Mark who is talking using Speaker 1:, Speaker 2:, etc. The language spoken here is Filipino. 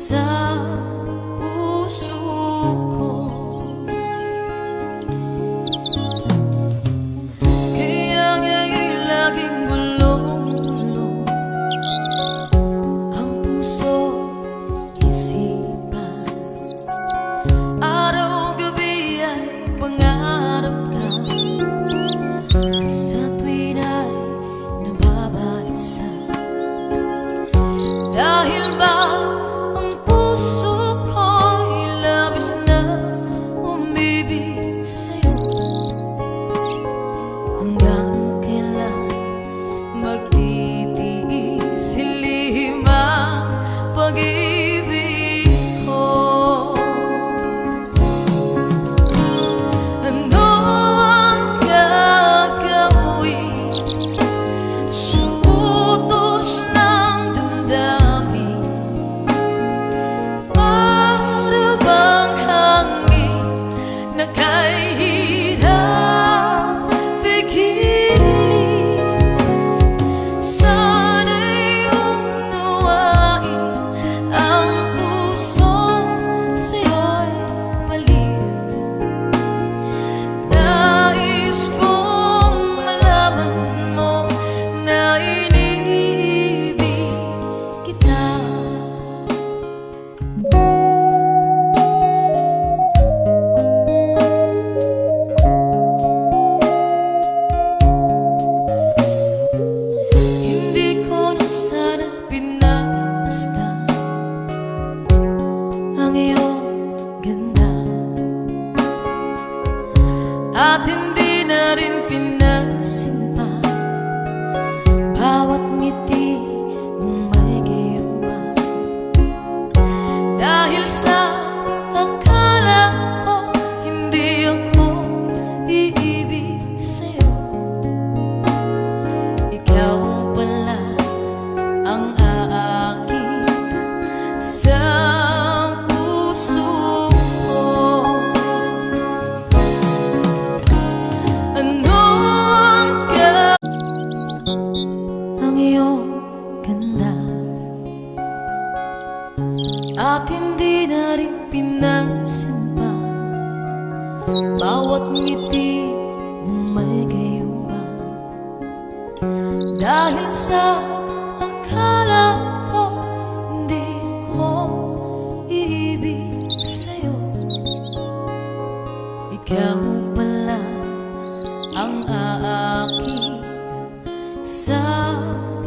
Speaker 1: sa puso ko. Kaya nga'y laging gulong-gulong ang puso, isipan. Araw-gabi ay pangarap ka, at sa tuwin ay nababalisa. Dahil ba ang puso ko'y labis na umibig sa'yo? Hanggang kailan magtitiis lihim ang pag-ibig ko? Ano ang gagawin sa utos ng damdamin? Para bang hangin na kay hirap pigilin? Sana'y unawain ang pusong sa'yo'y baliw. Nais kong malaman mo na iniibig kita. Hindi ko na sana pinamasdan ang iyong ganda, at hindi na rin pinasimpan bawat ngiti mong may gayuma. Dahil sa akala ko hindi ako iibig sa'yo, ikaw pala ang aakit sa puso ko. Ano ang iyong ganda, at hindi na rin pinasimpan bawat ngiti mong may gayuma. Dahil sa